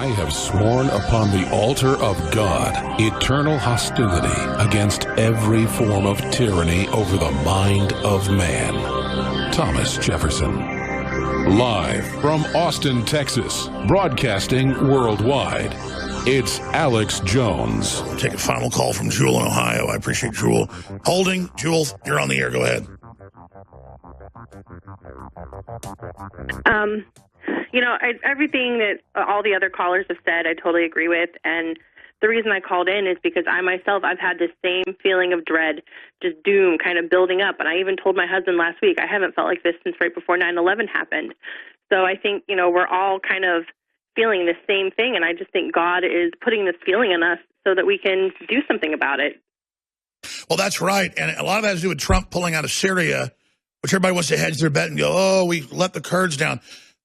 I have sworn upon the altar of God eternal hostility against every form of tyranny over the mind of man. Thomas Jefferson. Live from Austin, Texas, broadcasting worldwide, it's Alex Jones. We'll take a final call from Jewel in Ohio. I appreciate Jewel holding. Jewel, you're on the air. Go ahead. Everything that all the other callers have said, I totally agree with. And the reason I called in is because I myself, I've had this same feeling of dread, just doom kind of building up. And I even told my husband last week, I haven't felt like this since right before 9/11 happened. So I think, we're all kind of feeling the same thing. And I just think God is putting this feeling in us so that we can do something about it. Well, that's right. And a lot of that has to do with Trump pulling out of Syria, which everybody wants to hedge their bet and go, oh, we let the Kurds down.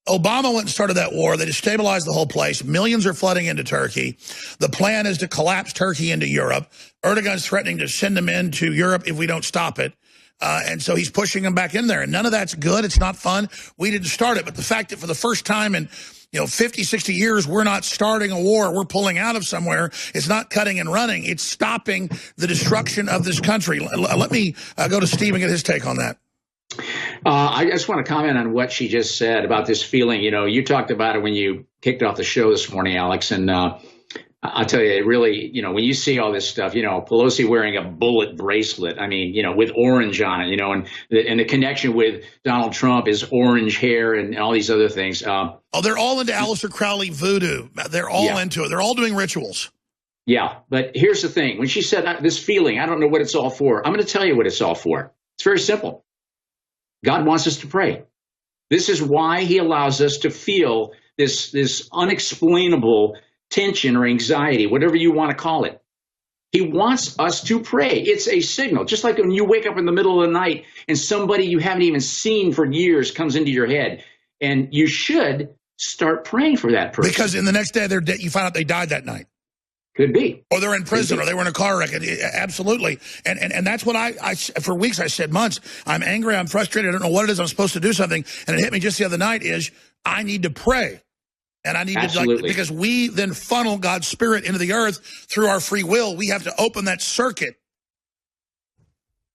Obama went and started that war. They destabilized the whole place. Millions are flooding into Turkey. The plan is to collapse Turkey into Europe. Erdogan's threatening to send them into Europe if we don't stop it. And so he's pushing them back in there. And none of that's good. It's not fun. We didn't start it. But the fact that for the first time in 50, 60 years, we're not starting a war. We're pulling out of somewhere. It's not cutting and running. It's stopping the destruction of this country. Let me go to Steve and get his take on that. I just want to comment on what she just said about this feeling. You talked about it when you kicked off the show this morning, Alex, and I'll tell you, it really, when you see all this stuff, Pelosi wearing a bullet bracelet, with orange on it, and the connection with Donald Trump is orange hair and all these other things. They're all into Aleister Crowley voodoo. They're all into it. They're all doing rituals. Yeah, but here's the thing. When she said this feeling, I don't know what it's all for. I'm going to tell you what it's all for. It's very simple. God wants us to pray. This is why he allows us to feel this unexplainable tension or anxiety, whatever you want to call it. He wants us to pray. It's a signal. Just like when you wake up in the middle of the night and somebody you haven't even seen for years comes into your head, and you should start praying for that person. Because in the next day, you find out they died that night. Could be. Or they're in prison, or they were in a car wreck. Absolutely. And that's what I for weeks, I said, months, I'm angry, I'm frustrated, I don't know what it is, I'm supposed to do something. And it hit me just the other night is, I need to pray. And I need to, because we then funnel God's Spirit into the earth through our free will. We have to open that circuit.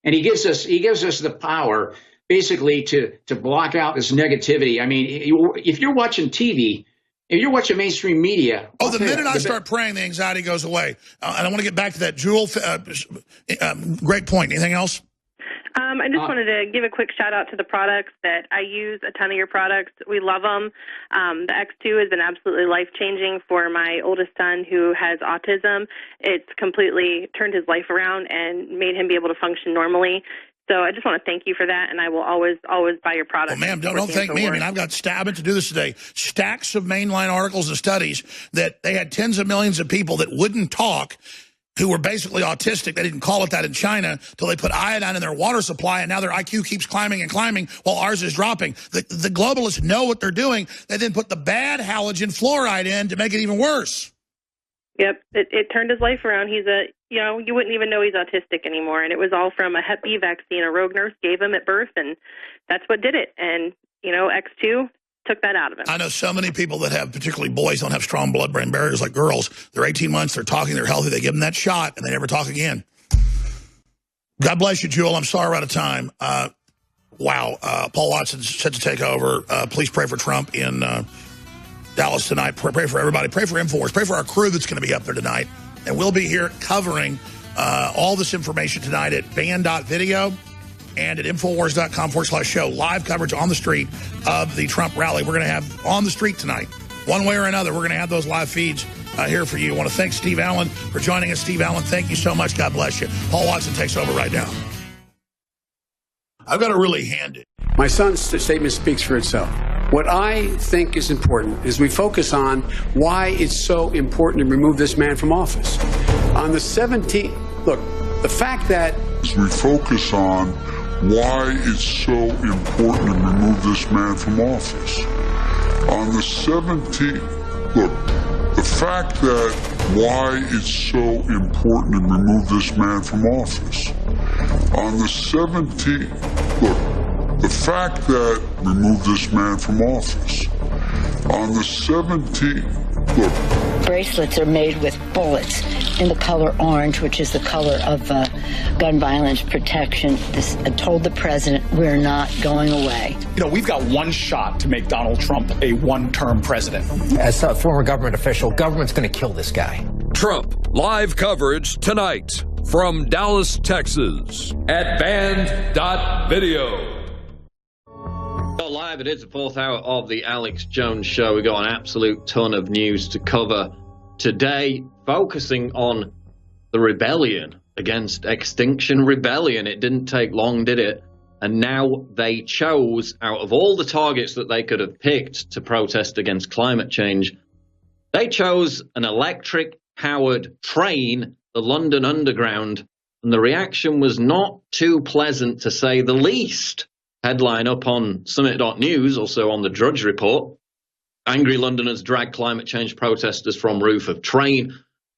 And he gives us the power, basically, to block out this negativity. If you're watching TV, if you're watching mainstream media... the minute I start praying, the anxiety goes away. And I want to get back to that. Jewel, great point. Anything else? I just wanted to give a quick shout out to the products that I use. A ton of your products. We love them. The X2 has been absolutely life-changing for my oldest son who has autism. It's completely turned his life around and made him be able to function normally. So I just want to thank you for that, and I will always buy your products. Well, ma'am, don't thank me. I've got I meant to do this today. Stacks of mainline articles and studies that they had tens of millions of people that wouldn't talk, who were basically autistic. They didn't call it that in China till they put iodine in their water supply, and now their IQ keeps climbing and climbing while ours is dropping. The globalists know what they're doing. They then put the bad halogen fluoride in to make it even worse. Yep, it turned his life around. He's you wouldn't even know he's autistic anymore, and it was all from a Hep B vaccine a rogue nurse gave him at birth, and that's what did it. And, X2 took that out of him. I know so many people that have, particularly boys, don't have strong blood-brain barriers like girls. They're 18 months, they're talking, they're healthy, they give them that shot, and they never talk again. God bless you, Jewel. I'm sorry we're out of time. Wow, Paul Watson's set to take over. Please pray for Trump in Dallas tonight. Pray for everybody. Pray for InfoWars. Pray for our crew that's going to be up there tonight. And we'll be here covering all this information tonight at band.video and at Infowars.com/show. Live coverage on the street of the Trump rally. We're going to have on the street tonight. One way or another, we're going to have those live feeds here for you. I want to thank Steve Allen for joining us. Steve Allen, thank you so much. God bless you. Paul Watson takes over right now. I've got to really hand it. My son's statement speaks for itself. What I think is important is we focus on why it's so important to remove this man from office. On the 17th, look, the fact that... We focus on why it's so important to remove this man from office. On the 17th, look, the fact that why it's so important to remove this man from office. On the 17th, look, the fact that remove this man from office. On the 17th, look. Bracelets are made with bullets in the color orange, which is the color of gun violence protection. This told the president, we're not going away. You know, we've got one shot to make Donald Trump a one-term president. As a former government official, government's going to kill this guy. Trump, live coverage tonight from Dallas, Texas at band.video. Live, it is the fourth hour of the Alex Jones Show. We've got an absolute ton of news to cover today, focusing on the rebellion against Extinction Rebellion. It didn't take long, did it? And now they chose, out of all the targets that they could have picked to protest against climate change, they chose an electric-powered train, the London Underground, and the reaction was not too pleasant, to say the least. Headline up on Summit.News, also on the Drudge Report. Angry Londoners drag climate change protesters from roof of train.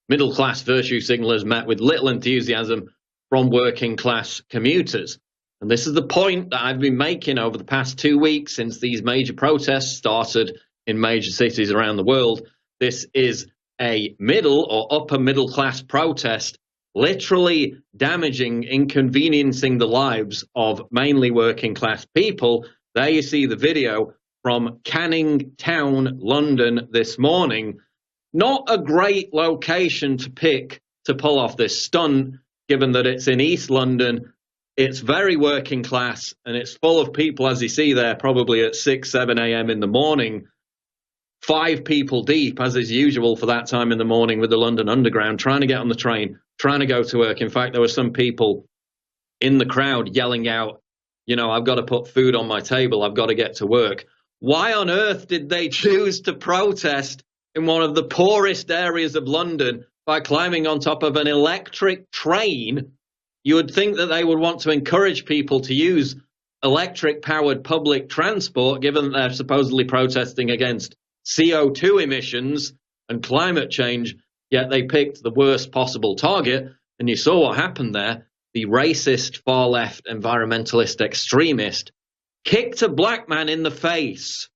Middle-class virtue signalers met with little enthusiasm from working-class commuters. And this is the point that I've been making over the past 2 weeks since these major protests started in major cities around the world. This is a middle or upper middle-class protest, literally damaging, inconveniencing the lives of mainly working class people. There you see the video from Canning Town, London this morning. Not a great location to pick to pull off this stunt, given that it's in East London. It's very working class, and it's full of people, as you see there, probably at 6, 7 a.m. in the morning. 5 people deep, as is usual for that time in the morning with the London Underground, trying to get on the train, trying to go to work. In fact, there were some people in the crowd yelling out, you know, I've got to put food on my table, I've got to get to work. Why on earth did they choose to protest in one of the poorest areas of London by climbing on top of an electric train? You would think that they would want to encourage people to use electric-powered public transport, given that they're supposedly protesting against CO2 emissions and climate change, yet they picked the worst possible target. And you saw what happened there. The racist, far-left, environmentalist extremist kicked a black man in the face.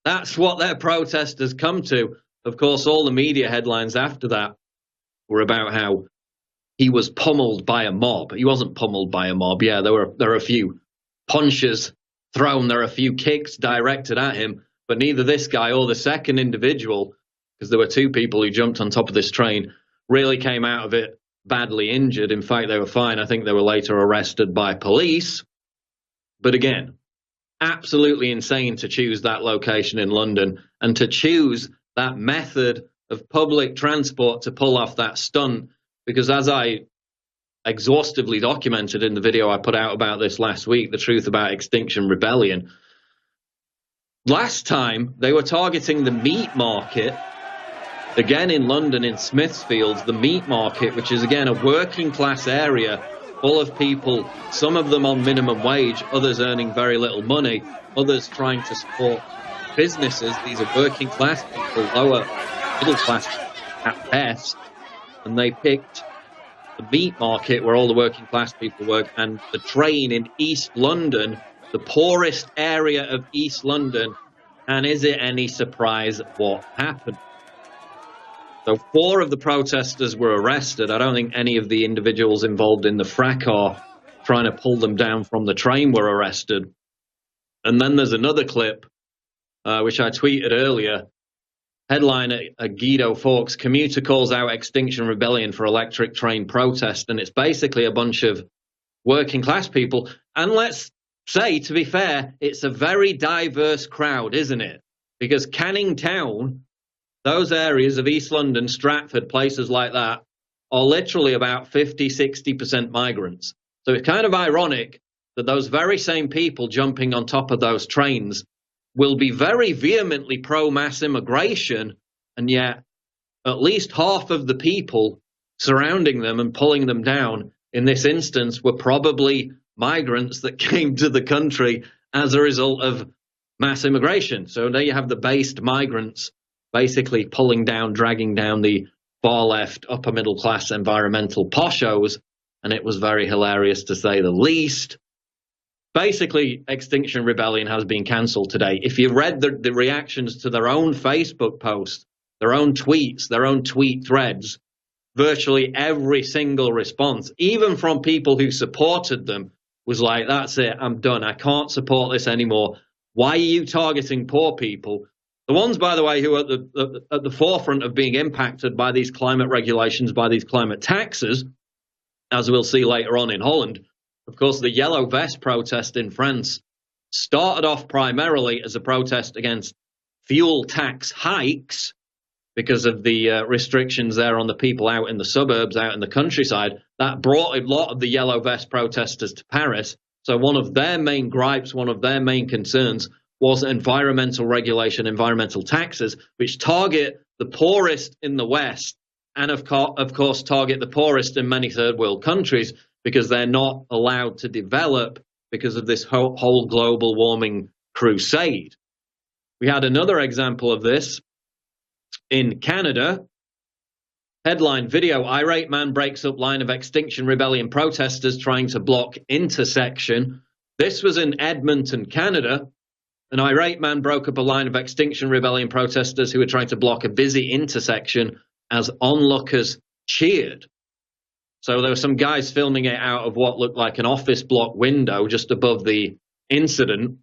That's what their protest has come to. Of course, all the media headlines after that were about how he was pummeled by a mob. He wasn't pummeled by a mob. Yeah, there were a few punches thrown, there are a few kicks directed at him, but neither this guy or the second individual, because there were 2 people who jumped on top of this train, really came out of it badly injured. In fact, they were fine. I think they were later arrested by police. But again, absolutely insane to choose that location in London and to choose that method of public transport to pull off that stunt, because as I exhaustively documented in the video I put out about this last week, The Truth About Extinction Rebellion, last time they were targeting the meat market, again in London, in Smithfields, the meat market, which is again a working class area full of people, some of them on minimum wage, others earning very little money, others trying to support businesses. These are working class people, lower middle class at best, and they picked the meat market where all the working class people work, and the train in East London, the poorest area of East London. And is it any surprise what happened? So 4 of the protesters were arrested. I don't think any of the individuals involved in the fracas trying to pull them down from the train were arrested. And then there's another clip, which I tweeted earlier. Headline at Guido Fawkes, commuter calls out Extinction Rebellion for electric train protest. And it's basically a bunch of working class people. And let's say, to be fair, it's a very diverse crowd, isn't it? Because Canning Town, those areas of East London, Stratford, places like that, are literally about 50, 60% migrants. So it's kind of ironic that those very same people jumping on top of those trains will be very vehemently pro-mass immigration, and yet at least half of the people surrounding them and pulling them down in this instance were probably migrants that came to the country as a result of mass immigration. So there you have the based migrants basically pulling down, dragging down the far left, upper middle class environmental poshos, and it was very hilarious to say the least. basically Extinction Rebellion has been cancelled today. If you read the reactions to their own Facebook post, their own tweets, their own tweet threads, virtually every single response, even from people who supported them, was like, that's it, I'm done. I can't support this anymore. Why are you targeting poor people? The ones, by the way, who are at the forefront of being impacted by these climate regulations, by these climate taxes, as we'll see later on in Holland. Of course, the Yellow Vest protest in France started off primarily as a protest against fuel tax hikes because of the restrictions there on the people out in the suburbs, out in the countryside. That brought a lot of the Yellow Vest protesters to Paris. So one of their main gripes, one of their main concerns was environmental regulation, environmental taxes, which target the poorest in the West and, of course, target the poorest in many third world countries because they're not allowed to develop because of this whole global warming crusade. We had another example of this in Canada. Headline video, irate man breaks up line of Extinction Rebellion protesters trying to block intersection. This was in Edmonton, Canada. An irate man broke up a line of Extinction Rebellion protesters who were trying to block a busy intersection as onlookers cheered. So there were some guys filming it out of what looked like an office block window just above the incident.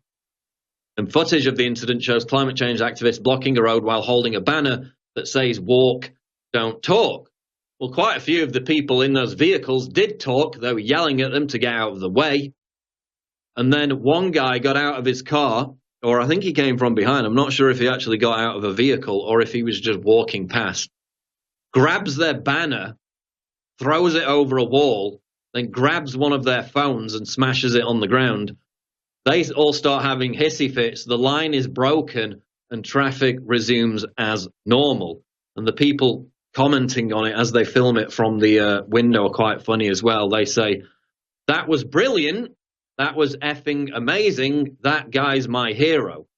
And footage of the incident shows climate change activists blocking a road while holding a banner that says, walk, don't talk. Well, quite a few of the people in those vehicles did talk. They were yelling at them to get out of the way. And then one guy got out of his car, or I think he came from behind. I'm not sure if he actually got out of a vehicle or if he was just walking past. Grabs their banner, throws it over a wall, then grabs one of their phones and smashes it on the ground. They all start having hissy fits. The line is broken and traffic resumes as normal. And the people commenting on it as they film it from the window are quite funny as well. They say, that was brilliant. That was effing amazing. That guy's my hero.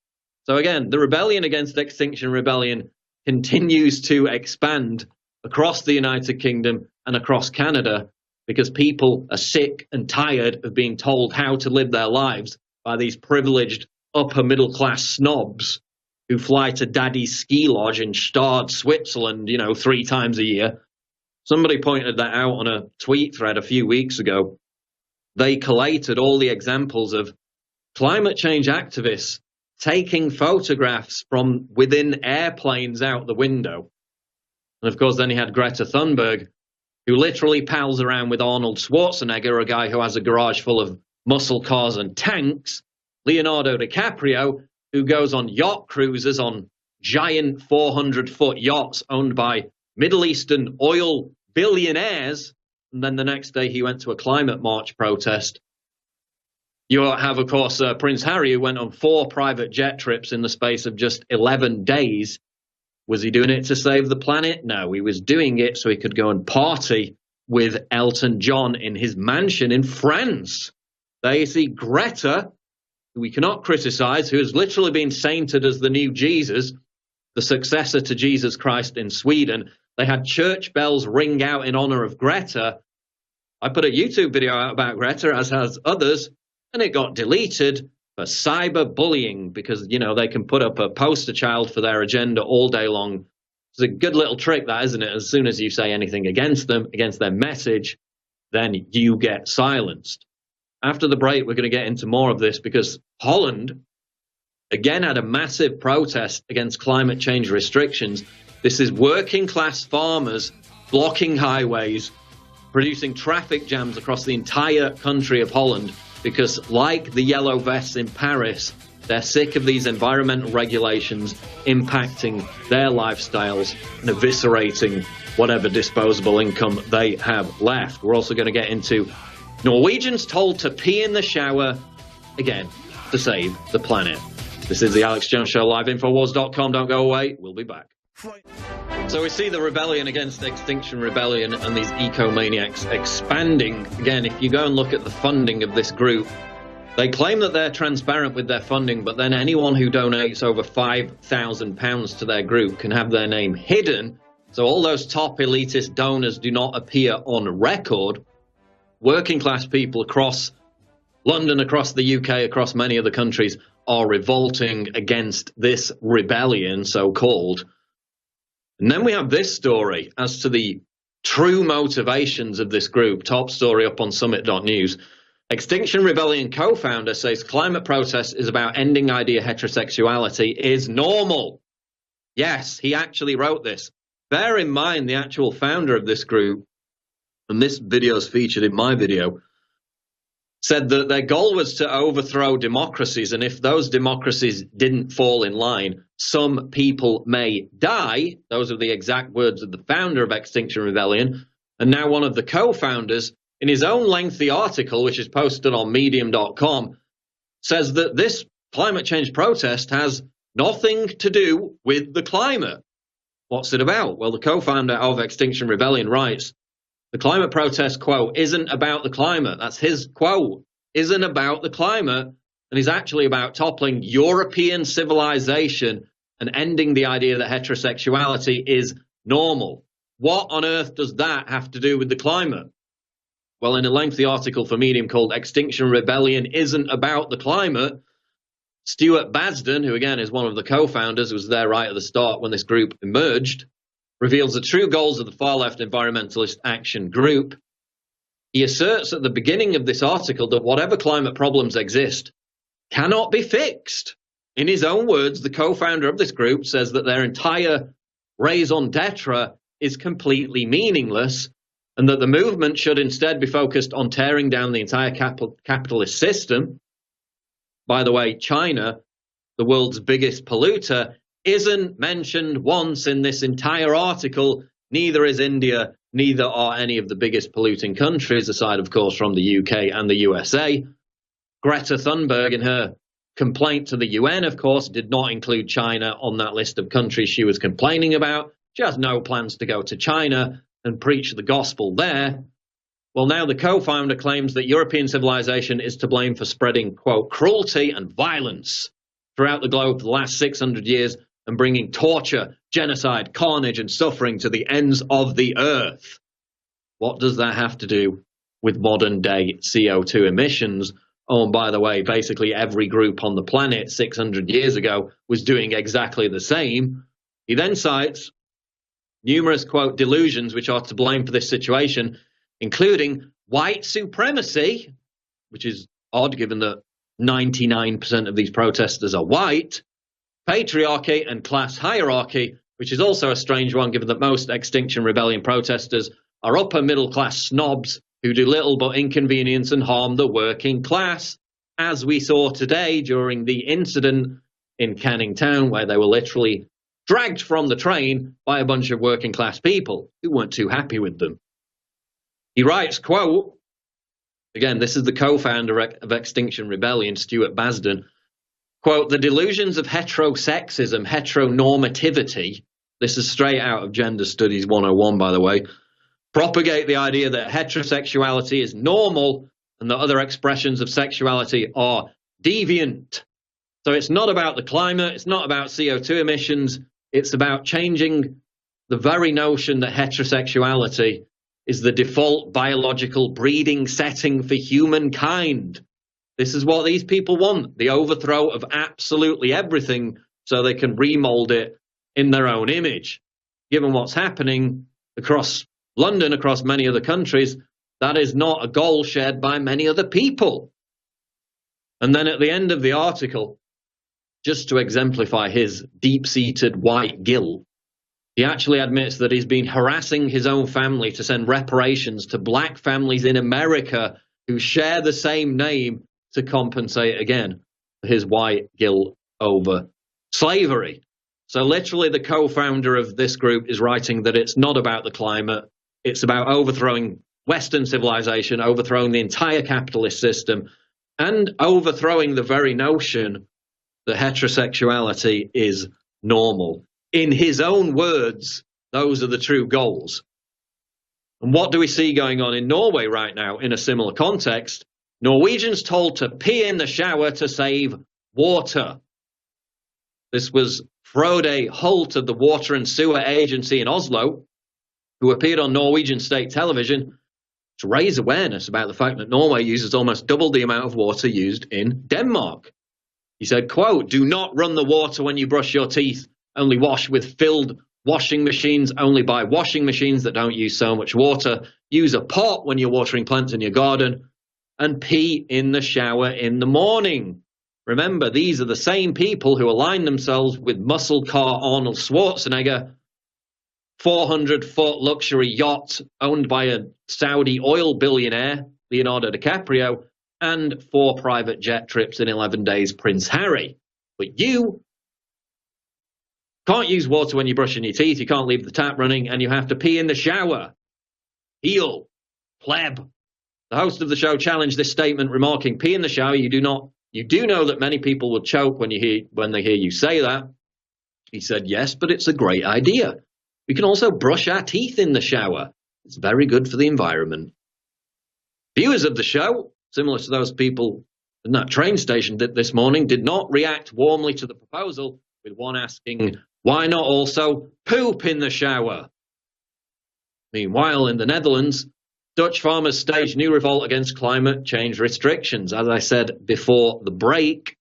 So again, the rebellion against Extinction Rebellion continues to expand across the United Kingdom and across Canada because people are sick and tired of being told how to live their lives by these privileged upper middle class snobs who fly to Daddy's ski lodge in Stade, Switzerland, 3 times a year. Somebody pointed that out on a tweet thread a few weeks ago. They collated all the examples of climate change activists taking photographs from within airplanes out the window. And of course, then he had Greta Thunberg, who literally pals around with Arnold Schwarzenegger, a guy who has a garage full of muscle cars and tanks, Leonardo DiCaprio, who goes on yacht cruises on giant 400-foot yachts owned by Middle Eastern oil billionaires. And then the next day he went to a climate march protest. You have, of course, Prince Harry, who went on 4 private jet trips in the space of just 11 days. Was he doing it to save the planet? No, he was doing it so he could go and party with Elton John in his mansion in France. There you see Greta, who we cannot criticize, who has literally been sainted as the new Jesus, the successor to Jesus Christ in Sweden. They had church bells ring out in honor of Greta. I put a YouTube video out about Greta, as has others, and it got deleted for cyberbullying because, they can put up a poster child for their agenda all day long. It's a good little trick, that, isn't it? As soon as you say anything against them, against their message, then you get silenced. After the break, we're going to get into more of this because Holland, again, had a massive protest against climate change restrictions. This is working class farmers blocking highways, producing traffic jams across the entire country of Holland because, like the Yellow Vests in Paris, they're sick of these environmental regulations impacting their lifestyles and eviscerating whatever disposable income they have left. We're also going to get into Norwegians told to pee in the shower, again, to save the planet. This is the Alex Jones Show, live, Infowars.com. Don't go away. We'll be back. So we see the rebellion against Extinction Rebellion and these eco-maniacs expanding. Again, if you go and look at the funding of this group, they claim that they're transparent with their funding, but then anyone who donates over £5,000 to their group can have their name hidden. So all those top elitist donors do not appear on record. Working class people across London, across the UK, across many other countries, are revolting against this rebellion, so-called. And then we have this story as to the true motivations of this group. Top story up on summit.news. Extinction Rebellion co-founder says climate protest is about ending idea heterosexuality is normal. Yes, he actually wrote this. Bear in mind the actual founder of this group, and this video is featured in my video, said that their goal was to overthrow democracies, and if those democracies didn't fall in line, some people may die. Those are the exact words of the founder of Extinction Rebellion, and now one of the co-founders, in his own lengthy article, which is posted on medium.com, says that this climate change protest has nothing to do with the climate. What's it about? Well, the co-founder of Extinction Rebellion writes, the climate protest, quote, isn't about the climate. That's his quote. Isn't about the climate. And is actually about toppling European civilization and ending the idea that heterosexuality is normal. What on earth does that have to do with the climate? Well, in a lengthy article for Medium called Extinction Rebellion Isn't About the Climate, Stuart Basden, who again is one of the co-founders, was there right at the start when this group emerged, reveals the true goals of the far-left environmentalist action group. He asserts at the beginning of this article that whatever climate problems exist cannot be fixed. In his own words, the co-founder of this group says that their entire raison d'etre is completely meaningless, and that the movement should instead be focused on tearing down the entire capitalist system. By the way, China, the world's biggest polluter, isn't mentioned once in this entire article. Neither is India, neither are any of the biggest polluting countries, aside, of course, from the UK and the USA. Greta Thunberg, in her complaint to the UN, of course, did not include China on that list of countries she was complaining about. She has no plans to go to China and preach the gospel there. Well, now the co-founder claims that European civilization is to blame for spreading, quote, cruelty and violence throughout the globe for the last 600 years and bringing torture, genocide, carnage, and suffering to the ends of the earth. What does that have to do with modern-day CO2 emissions? Oh, and by the way, basically every group on the planet 600 years ago was doing exactly the same. He then cites numerous, quote, delusions which are to blame for this situation, including white supremacy, which is odd given that 99% of these protesters are white, patriarchy and class hierarchy, which is also a strange one given that most Extinction Rebellion protesters are upper middle class snobs who do little but inconvenience and harm the working class, as we saw today during the incident in Canning Town where they were literally dragged from the train by a bunch of working class people who weren't too happy with them. He writes, quote, again, this is the co-founder of Extinction Rebellion, Stuart Basden, quote, the delusions of heterosexism, heteronormativity, this is straight out of Gender Studies 101, by the way, propagate the idea that heterosexuality is normal and that other expressions of sexuality are deviant. So it's not about the climate, it's not about CO2 emissions, it's about changing the very notion that heterosexuality is the default biological breeding setting for humankind. This is what these people want, the overthrow of absolutely everything so they can remold it in their own image. Given what's happening across London, across many other countries, that is not a goal shared by many other people. And then at the end of the article, just to exemplify his deep-seated white guilt, he actually admits that he's been harassing his own family to send reparations to black families in America who share the same name to compensate again for his white guilt over slavery. So literally the co-founder of this group is writing that it's not about the climate, it's about overthrowing Western civilization, overthrowing the entire capitalist system, and overthrowing the very notion that heterosexuality is normal. In his own words, those are the true goals. And what do we see going on in Norway right now in a similar context? Norwegians told to pee in the shower to save water. This was Frode Holt of the Water and Sewer Agency in Oslo, who appeared on Norwegian state television to raise awareness about the fact that Norway uses almost double the amount of water used in Denmark. He said, quote, "Do not run the water when you brush your teeth. Only wash with filled washing machines. Only buy washing machines that don't use so much water. Use a pot when you're watering plants in your garden. And pee in the shower in the morning." Remember, these are the same people who align themselves with muscle car Arnold Schwarzenegger, 400-foot luxury yacht owned by a Saudi oil billionaire, Leonardo DiCaprio, and 4 private jet trips in 11 days, Prince Harry. But you can't use water when you're brushing your teeth, you can't leave the tap running, and you have to pee in the shower. Heel, pleb. The host of the show challenged this statement, remarking, "Pee in the shower, you do know that many people will choke when they hear you say that." He said, "Yes, but it's a great idea. We can also brush our teeth in the shower. It's very good for the environment." Viewers of the show, similar to those people in that train station this morning, did not react warmly to the proposal, with one asking, "Why not also poop in the shower?" Meanwhile, in the Netherlands, Dutch farmers staged new revolt against climate change restrictions. As I said before the break,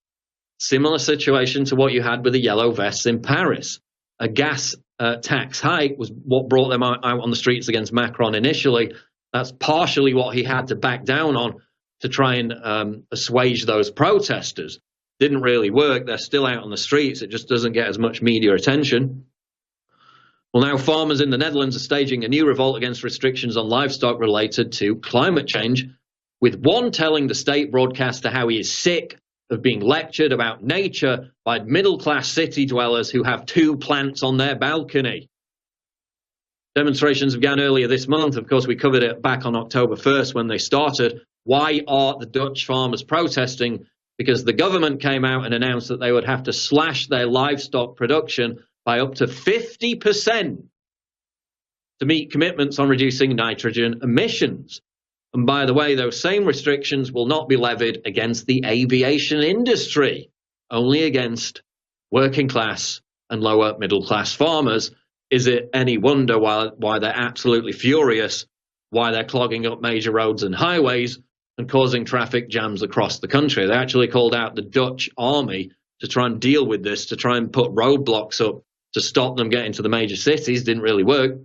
similar situation to what you had with the yellow vests in Paris. A gas tax hike was what brought them out on the streets against Macron initially. That's partially what he had to back down on to try and assuage those protesters. Didn't really work. They're still out on the streets. It just doesn't get as much media attention. Well, now farmers in the Netherlands are staging a new revolt against restrictions on livestock related to climate change, with one telling the state broadcaster how he is sick of being lectured about nature by middle-class city dwellers who have 2 plants on their balcony. Demonstrations began earlier this month. Of course, we covered it back on October 1st when they started. Why are the Dutch farmers protesting? Because the government came out and announced that they would have to slash their livestock production by up to 50% to meet commitments on reducing nitrogen emissions. And by the way, those same restrictions will not be levied against the aviation industry, only against working class and lower middle class farmers. Is it any wonder why they're absolutely furious, why they're clogging up major roads and highways and causing traffic jams across the country? They actually called out the Dutch army to try and deal with this, to try and put roadblocks up to stop them getting to the major cities. Didn't really work.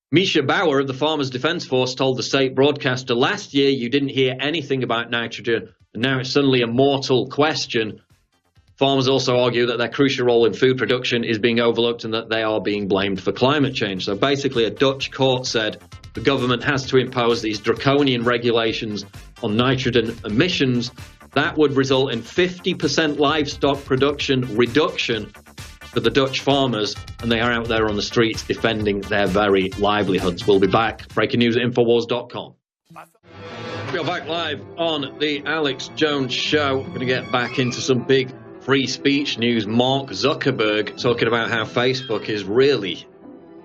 Misha Bauer of the Farmers Defence Force told the state broadcaster, "Last year you didn't hear anything about nitrogen, and now it's suddenly a mortal question." Farmers also argue that their crucial role in food production is being overlooked and that they are being blamed for climate change. So basically, a Dutch court said the government has to impose these draconian regulations on nitrogen emissions. That would result in 50% livestock production reduction for the Dutch farmers, and they are out there on the streets defending their very livelihoods. We'll be back. Breaking news at Infowars.com. We're back live on the Alex Jones Show. We're going to get back into some big free speech news. Mark Zuckerberg talking about how Facebook is really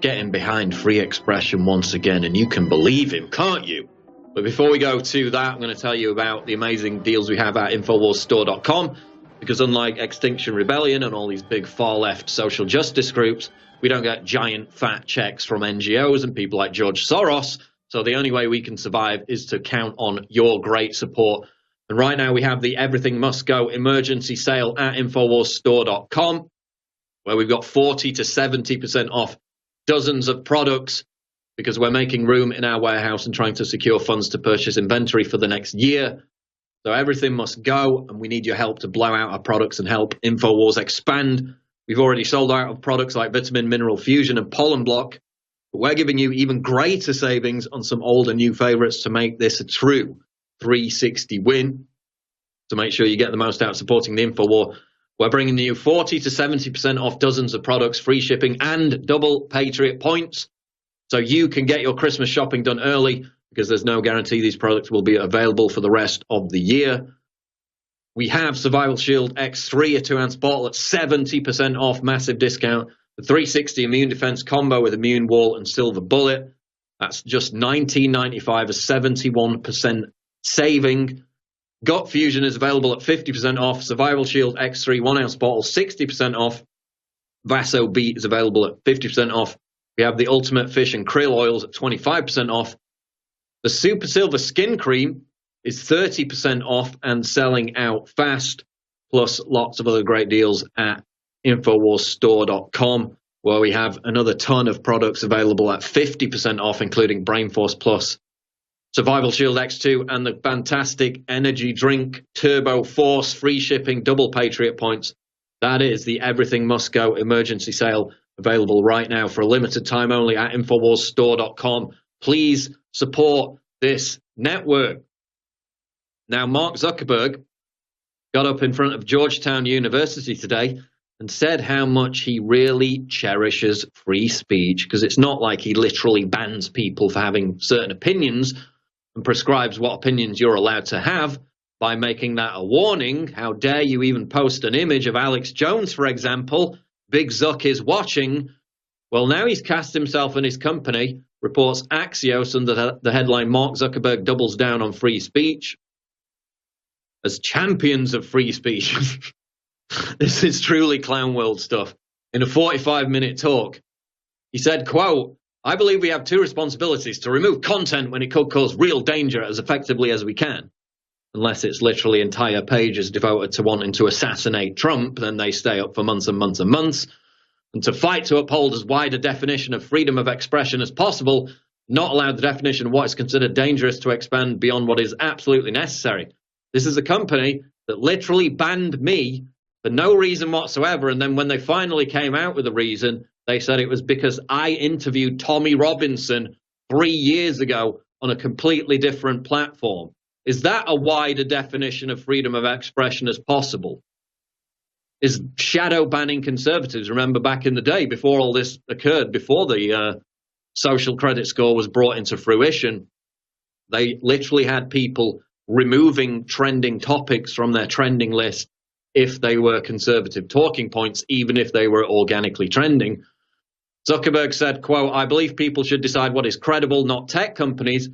getting behind free expression once again, and you can believe him, can't you? But before we go to that, I'm going to tell you about the amazing deals we have at InfoWarsStore.com. Because unlike Extinction Rebellion and all these big far-left social justice groups, we don't get giant fat checks from NGOs and people like George Soros. So the only way we can survive is to count on your great support. And right now we have the Everything Must Go emergency sale at InfoWarsStore.com, where we've got 40 to 70% off dozens of products because we're making room in our warehouse and trying to secure funds to purchase inventory for the next year. So everything must go, and we need your help to blow out our products and help InfoWars expand. We've already sold out of products like Vitamin Mineral Fusion and Pollen Block, but we're giving you even greater savings on some old and new favorites to make this a true 360 win. To make sure you get the most out supporting the InfoWar, we're bringing you 40 to 70% off dozens of products, free shipping, and double Patriot points. So you can get your Christmas shopping done early, because there's no guarantee these products will be available for the rest of the year. We have Survival Shield X3, a 2-ounce bottle at 70% off, massive discount. The 360 Immune Defense combo with Immune Wall and Silver Bullet, that's just $19.95, a 71% saving. Gut Fusion is available at 50% off. Survival Shield X3 1-ounce bottle, 60% off. Vaso Beat is available at 50% off. We have the Ultimate Fish and Krill oils at 25% off. The Super Silver Skin Cream is 30% off and selling out fast, plus lots of other great deals at InfoWarsStore.com, where we have another ton of products available at 50% off, including BrainForce Plus, Survival Shield X2, and the fantastic energy drink Turbo Force, free shipping, double Patriot points. That is the Everything Must Go emergency sale, available right now for a limited time only at InfoWarsStore.com. Please support this network. Now, Mark Zuckerberg got up in front of Georgetown University today and said how much he really cherishes free speech, because it's not like he literally bans people for having certain opinions and prescribes what opinions you're allowed to have by making that a warning. How dare you even post an image of Alex Jones, for example? Big Zuck is watching. Well, now he's cast himself and his company, reports Axios under the headline, Mark Zuckerberg doubles down on free speech, as champions of free speech. This is truly clown world stuff. In a 45-minute talk, he said, quote, I believe we have two responsibilities: to remove content when it could cause real danger as effectively as we can. Unless it's literally entire pages devoted to wanting to assassinate Trump, then they stay up for months and months and months. And to fight to uphold as wide a definition of freedom of expression as possible, not allow the definition of what is considered dangerous to expand beyond what is absolutely necessary. This is a company that literally banned me for no reason whatsoever, and then when they finally came out with a reason, they said it was because I interviewed Tommy Robinson 3 years ago on a completely different platform. Is that a wider definition of freedom of expression as possible? Is shadow banning conservatives? Remember back in the day, before all this occurred, before the social credit score was brought into fruition, they literally had people removing trending topics from their trending list if they were conservative talking points, even if they were organically trending. Zuckerberg said, quote, I believe people should decide what is credible, not tech companies.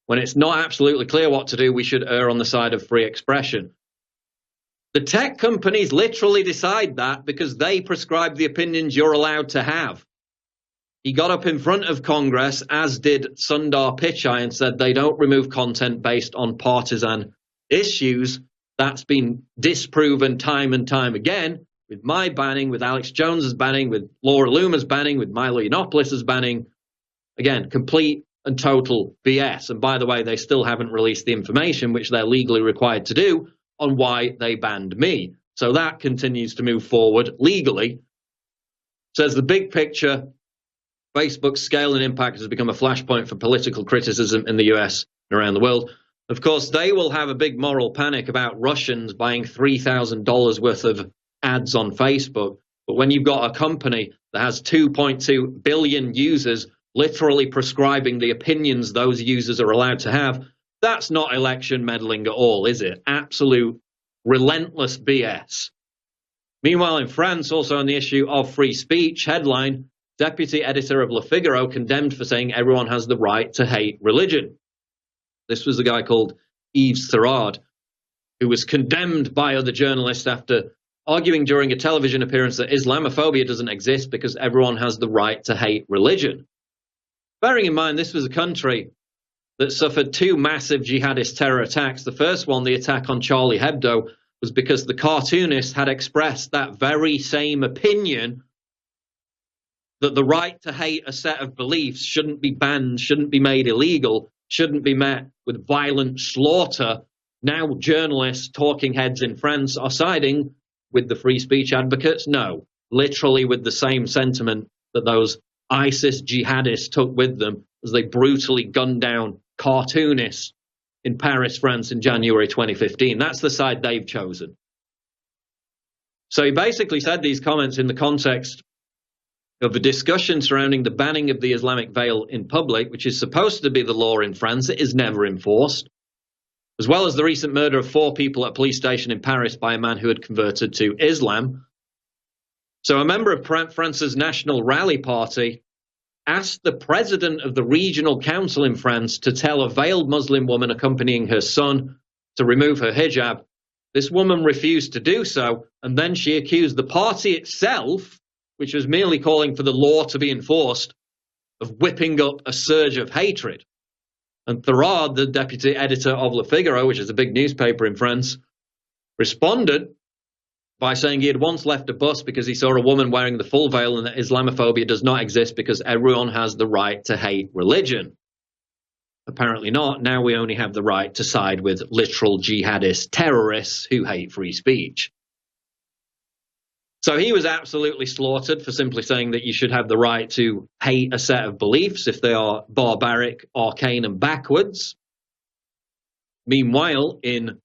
When it's not absolutely clear what to do, we should err on the side of free expression. The tech companies literally decide that because they prescribe the opinions you're allowed to have. He got up in front of Congress, as did Sundar Pichai, and said they don't remove content based on partisan issues. That's been disproven time and time again, with my banning, with Alex Jones's banning, with Laura Loomer's banning, with Milo Yiannopoulos' banning. Again, complete and total BS. And by the way, they still haven't released the information, which they're legally required to do, on why they banned me. So that continues to move forward legally. Says the big picture, Facebook's scale and impact has become a flashpoint for political criticism in the US and around the world. Of course, they will have a big moral panic about Russians buying $3,000 worth of ads on Facebook. But when you've got a company that has 2.2 billion users literally prescribing the opinions those users are allowed to have, that's not election meddling at all, is it? Absolute relentless BS. Meanwhile, in France, also on the issue of free speech, headline, deputy editor of Le Figaro condemned for saying everyone has the right to hate religion. This was a guy called Yves Serrard, who was condemned by other journalists after arguing during a television appearance that Islamophobia doesn't exist because everyone has the right to hate religion. Bearing in mind, this was a country that suffered two massive jihadist terror attacks. The first one, the attack on Charlie Hebdo, was because the cartoonist had expressed that very same opinion that the right to hate a set of beliefs shouldn't be banned, shouldn't be made illegal, shouldn't be met with violent slaughter. Now journalists, talking heads in France, are siding with the free speech advocates? No, literally with the same sentiment that those ISIS jihadists took with them as they brutally gunned down cartoonists in Paris, France in January 2015. That's the side they've chosen. So he basically said these comments in the context of a discussion surrounding the banning of the Islamic veil in public, which is supposed to be the law in France. It is never enforced. As well as the recent murder of 4 people at a police station in Paris by a man who had converted to Islam. So a member of France's National Rally Party asked the president of the regional council in France to tell a veiled Muslim woman accompanying her son to remove her hijab. This woman refused to do so, and then she accused the party itself, which was merely calling for the law to be enforced, of whipping up a surge of hatred. And Thérard, the deputy editor of Le Figaro, which is a big newspaper in France, responded by saying he had once left a bus because he saw a woman wearing the full veil and that Islamophobia does not exist because everyone has the right to hate religion. Apparently not. Now we only have the right to side with literal jihadist terrorists who hate free speech. So he was absolutely slaughtered for simply saying that you should have the right to hate a set of beliefs if they are barbaric, arcane, and backwards. Meanwhile, in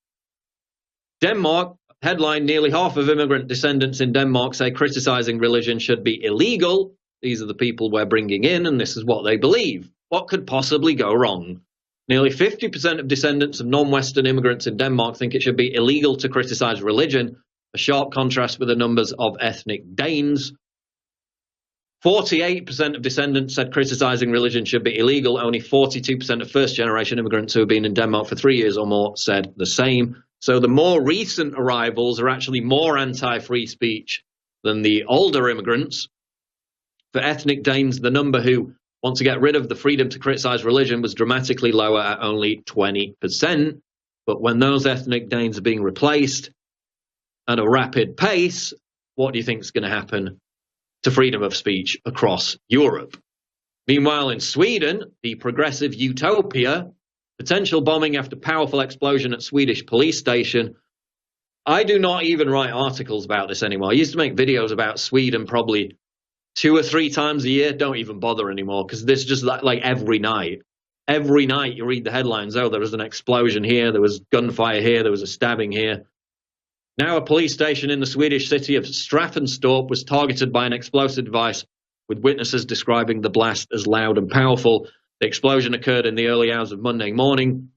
Denmark, headline, nearly half of immigrant descendants in Denmark say criticizing religion should be illegal. These are the people we're bringing in, and this is what they believe. What could possibly go wrong? Nearly 50% of descendants of non-Western immigrants in Denmark think it should be illegal to criticize religion, a sharp contrast with the numbers of ethnic Danes. 48% of descendants said criticizing religion should be illegal. Only 42% of first-generation immigrants who have been in Denmark for 3 years or more said the same. So the more recent arrivals are actually more anti-free speech than the older immigrants. For ethnic Danes, the number who want to get rid of the freedom to criticize religion was dramatically lower at only 20%. But when those ethnic Danes are being replaced at a rapid pace, what do you think is going to happen to freedom of speech across Europe? Meanwhile, in Sweden, the progressive utopia, potential bombing after powerful explosion at Swedish police station. I do not even write articles about this anymore. I used to make videos about Sweden probably 2 or 3 times a year. Don't even bother anymore because this is just like every night. Every night you read the headlines, oh, there was an explosion here, there was gunfire here, there was a stabbing here. Now a police station in the Swedish city of Staffanstorp was targeted by an explosive device, with witnesses describing the blast as loud and powerful. The explosion occurred in the early hours of Monday morning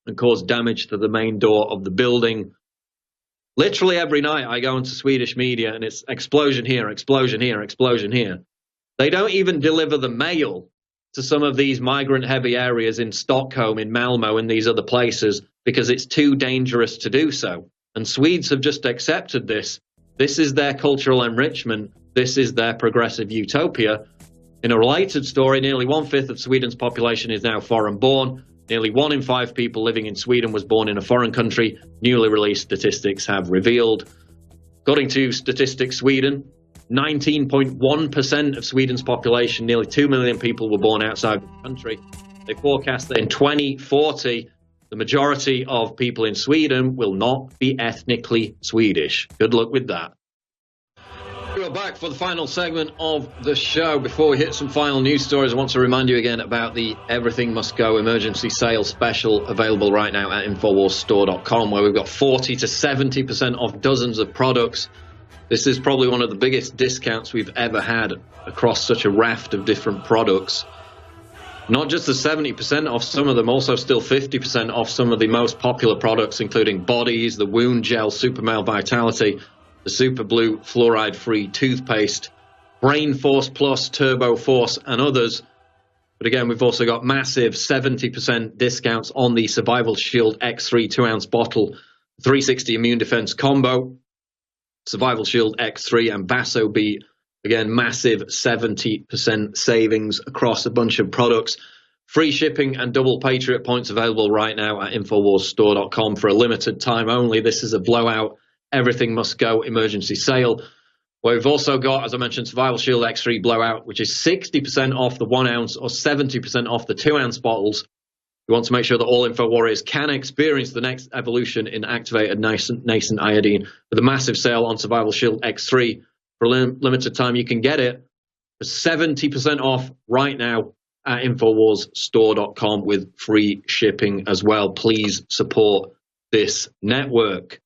and caused damage to the main door of the building. Literally every night I go into Swedish media and it's explosion here, explosion here, explosion here. They don't even deliver the mail to some of these migrant-heavy areas in Stockholm, in Malmo, and these other places because it's too dangerous to do so. And Swedes have just accepted this. This is their cultural enrichment. This is their progressive utopia. In a related story, nearly 1/5 of Sweden's population is now foreign-born. Nearly 1 in 5 people living in Sweden was born in a foreign country, newly released statistics have revealed. According to Statistics Sweden, 19.1% of Sweden's population, nearly 2 million people, were born outside the country. They forecast that in 2040, the majority of people in Sweden will not be ethnically Swedish. Good luck with that. We're back for the final segment of the show. Before we hit some final news stories, I want to remind you again about the Everything Must Go emergency sale special available right now at InfoWarsStore.com, where we've got 40 to 70% off dozens of products. This is probably one of the biggest discounts we've ever had across such a raft of different products. Not just the 70% off some of them, also still 50% off some of the most popular products, including Bodies, the Wound Gel Super Male Vitality, the Super Blue Fluoride-Free Toothpaste, Brain Force Plus, Turbo Force, and others. But again, we've also got massive 70% discounts on the Survival Shield X3 2-ounce bottle, 360 Immune Defense Combo, Survival Shield X3, and Vaso Beat. Again, massive 70% savings across a bunch of products. Free shipping and double Patriot points available right now at InfoWarsStore.com for a limited time only. This is a blowout, Everything Must Go emergency sale, where we've also got, as I mentioned, Survival Shield X3 Blowout, which is 60% off the 1-ounce or 70% off the 2-ounce bottles. We want to make sure that all Info Warriors can experience the next evolution in activated nascent iodine. With a massive sale on Survival Shield X3 for a limited time, you can get it for 70% off right now at InfoWarsStore.com with free shipping as well. Please support this network.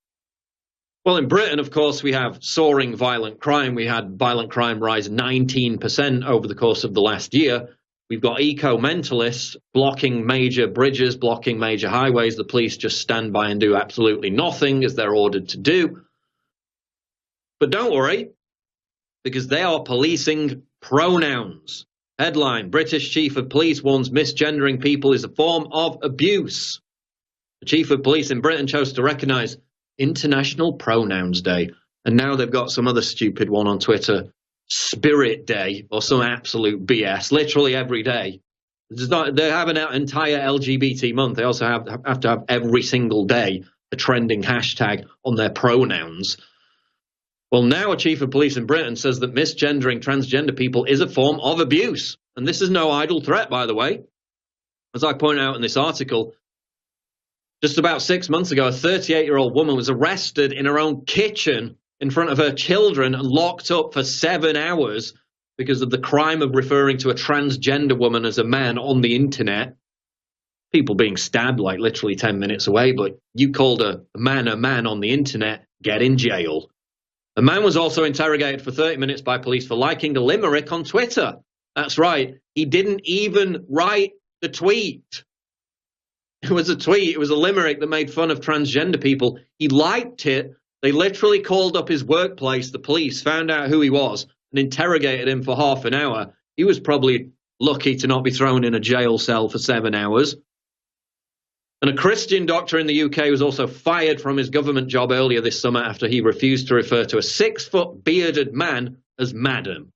Well, in Britain, of course, we have soaring violent crime. We had violent crime rise 19% over the course of the last year. We've got eco-mentalists blocking major bridges, blocking major highways. The police just stand by and do absolutely nothing as they're ordered to do. But don't worry, because they are policing pronouns. Headline, British Chief of Police warns misgendering people is a form of abuse. The Chief of Police in Britain chose to recognise International Pronouns Day. And now they've got some other stupid one on Twitter Spirit Day or some absolute BS, literally every day. They have an entire LGBT month. They also have to have every single day a trending hashtag on their pronouns. Well, now a chief of police in Britain says that misgendering transgender people is a form of abuse. And this is no idle threat, by the way. As I point out in this article, just about 6 months ago, a 38-year-old woman was arrested in her own kitchen in front of her children and locked up for 7 hours because of the crime of referring to a transgender woman as a man on the internet. People being stabbed like literally 10 minutes away, but you called a man on the internet, get in jail. A man was also interrogated for 30 minutes by police for liking a limerick on Twitter. That's right, he didn't even write the tweet. It was a tweet, it was a limerick that made fun of transgender people. He liked it. They literally called up his workplace, the police, found out who he was, and interrogated him for half an hour. He was probably lucky to not be thrown in a jail cell for 7 hours. And a Christian doctor in the UK was also fired from his government job earlier this summer after he refused to refer to a 6-foot bearded man as madam.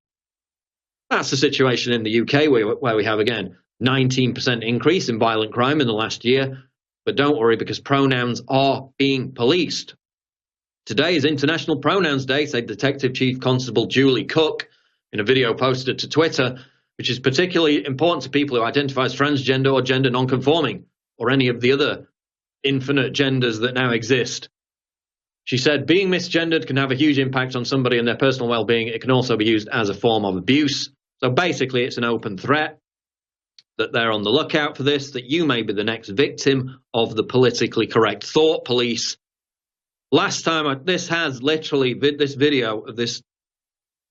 That's the situation in the UK where we have, again, 19% increase in violent crime in the last year. But don't worry, because pronouns are being policed. Today is International Pronouns Day, said Detective Chief Constable Julie Cook in a video posted to Twitter, which is particularly important to people who identify as transgender or gender non-conforming, or any of the other infinite genders that now exist. She said, being misgendered can have a huge impact on somebody and their personal well-being. It can also be used as a form of abuse. So basically, it's an open threat that they're on the lookout for this, that you may be the next victim of the politically correct thought police. Last time, this video of this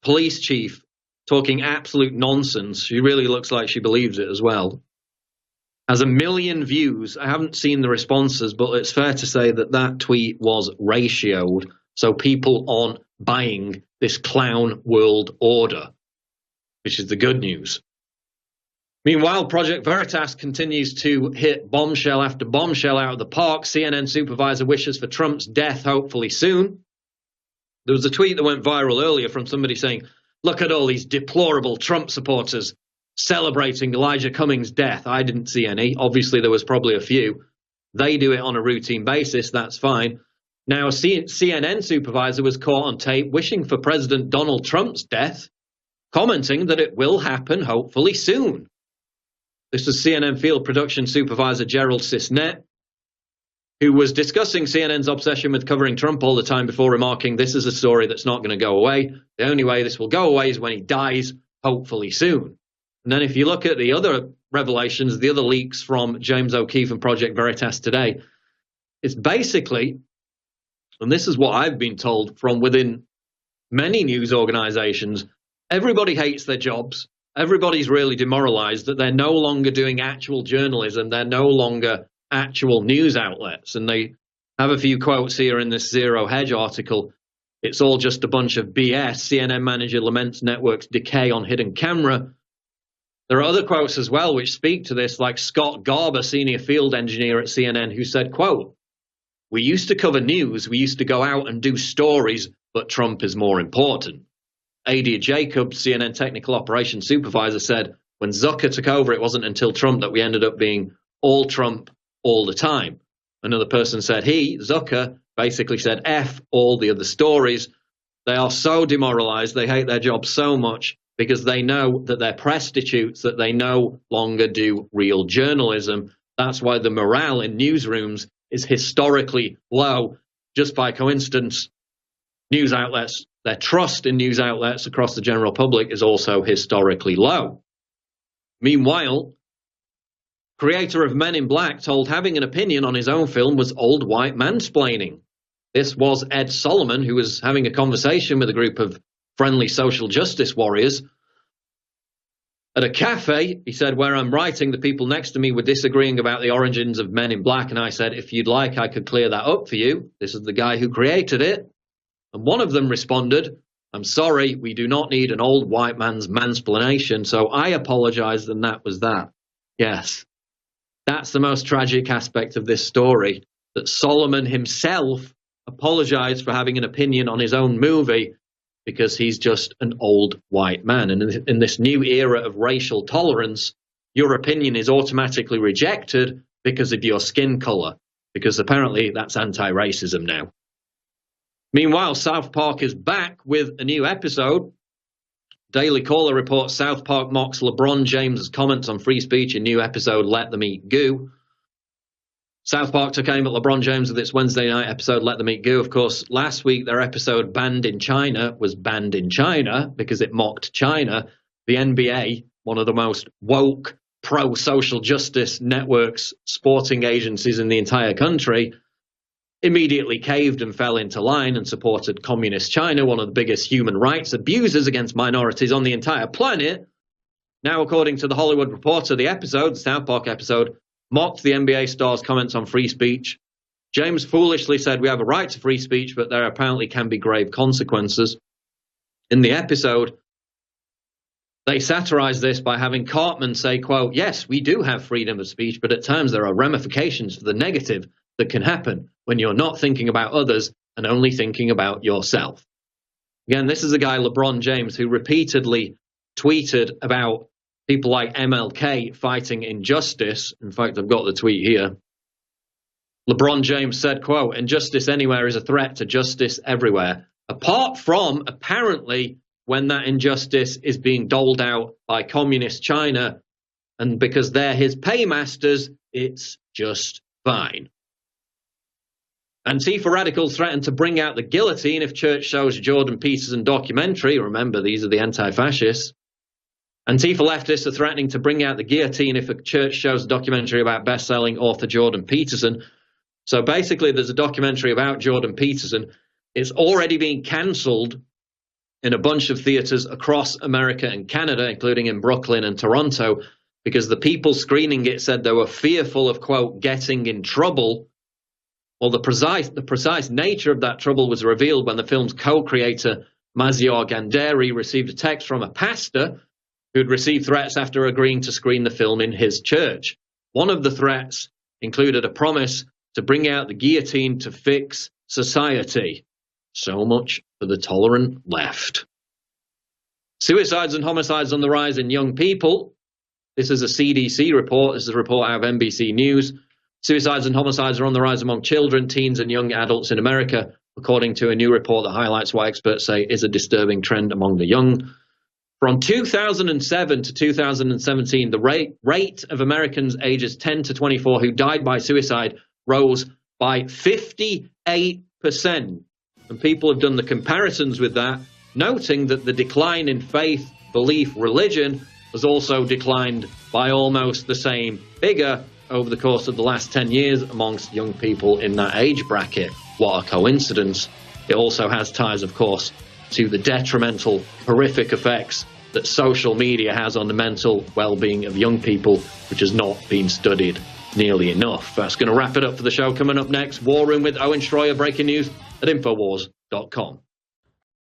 police chief talking absolute nonsense. She really looks like she believes it as well. Has 1 million views. I haven't seen the responses, but it's fair to say that that tweet was ratioed. So people aren't buying this clown world order, which is the good news. Meanwhile, Project Veritas continues to hit bombshell after bombshell out of the park. CNN supervisor wishes for Trump's death hopefully soon. There was a tweet that went viral earlier from somebody saying, look at all these deplorable Trump supporters celebrating Elijah Cummings' death. I didn't see any. Obviously, there was probably a few. They do it on a routine basis. That's fine. Now, a CNN supervisor was caught on tape wishing for President Donald Trump's death, commenting that it will happen hopefully soon. This was CNN field production supervisor Gerald Cisnet, who was discussing CNN's obsession with covering Trump all the time before remarking, this is a story that's not going to go away. The only way this will go away is when he dies, hopefully soon. And then if you look at the other revelations, the other leaks from James O'Keefe and Project Veritas today, it's basically, and this is what I've been told from within many news organizations, everybody hates their jobs. Everybody's really demoralized that they're no longer doing actual journalism. They're no longer actual news outlets. And they have a few quotes here in this Zero Hedge article. It's all just a bunch of BS. CNN manager laments network's decay on hidden camera. There are other quotes as well which speak to this, like Scott Garber, senior field engineer at CNN, who said, quote, we used to cover news, we used to go out and do stories, but Trump is more important. Adia Jacobs, CNN technical operations supervisor, said, when Zucker took over, it wasn't until Trump that we ended up being all Trump all the time. Another person said Zucker, basically said F all the other stories. They are so demoralized, they hate their job so much, because they know that they're prostitutes, that they no longer do real journalism. That's why the morale in newsrooms is historically low. Just by coincidence, news outlets, their trust in news outlets across the general public is also historically low. Meanwhile, creator of Men in Black told having an opinion on his own film was old white mansplaining. This was Ed Solomon, who was having a conversation with a group of friendly social justice warriors at a cafe. He said, where I'm writing, the people next to me were disagreeing about the origins of Men in Black, and I said, if you'd like, I could clear that up for you. This is the guy who created it. And one of them responded, I'm sorry, we do not need an old white man's mansplaination, so I apologized, and that was that. Yes, that's the most tragic aspect of this story, that Solomon himself apologized for having an opinion on his own movie, because he's just an old white man. And in this new era of racial tolerance, your opinion is automatically rejected because of your skin color, because apparently that's anti-racism now. Meanwhile, South Park is back with a new episode. Daily Caller reports South Park mocks LeBron James' comments on free speech in new episode Let Them Eat Goo. South Park took aim at LeBron James with its Wednesday night episode Let Them Eat Goo. Of course, last week their episode Banned in China was banned in China because it mocked China. The NBA, one of the most woke, pro-social justice networks, sporting agencies in the entire country, immediately caved and fell into line and supported communist China, one of the biggest human rights abusers against minorities on the entire planet. Now, according to the Hollywood Reporter, the South Park episode, mocked the NBA star's comments on free speech. James foolishly said we have a right to free speech, but there apparently can be grave consequences. In the episode, they satirized this by having Cartman say, quote, yes, we do have freedom of speech, but at times there are ramifications for the negative that can happen when you're not thinking about others and only thinking about yourself. Again, this is a guy, LeBron James, who repeatedly tweeted about people like MLK fighting injustice. In fact, I've got the tweet here. LeBron James said, quote, injustice anywhere is a threat to justice everywhere, apart from, apparently, when that injustice is being doled out by communist China, and because they're his paymasters, it's just fine. Antifa radicals threaten to bring out the guillotine if church shows Jordan Peterson documentary. Remember, these are the anti-fascists. Antifa leftists are threatening to bring out the guillotine if a church shows a documentary about best-selling author Jordan Peterson. So basically, there's a documentary about Jordan Peterson. It's already being cancelled in a bunch of theaters across America and Canada, including in Brooklyn and Toronto, because the people screening it said they were fearful of, quote, getting in trouble. Well, the precise nature of that trouble was revealed when the film's co-creator, Maziar Gandari, received a text from a pastor who'd received threats after agreeing to screen the film in his church. One of the threats included a promise to bring out the guillotine to fix society. So much for the tolerant left. Suicides and homicides on the rise in young people. This is a CDC report. This is a report out of NBC News. Suicides and homicides are on the rise among children, teens, and young adults in America, according to a new report that highlights what experts say is a disturbing trend among the young. From 2007 to 2017, the rate of Americans ages 10 to 24 who died by suicide rose by 58%. And people have done the comparisons with that, noting that the decline in faith, belief, religion has also declined by almost the same figure over the course of the last 10 years amongst young people in that age bracket. What a coincidence. It also has ties, of course, to the detrimental, horrific effects that social media has on the mental well-being of young people, which has not been studied nearly enough. That's going to wrap it up for the show. Coming up next, War Room with Owen Schroyer, breaking news at Infowars.com.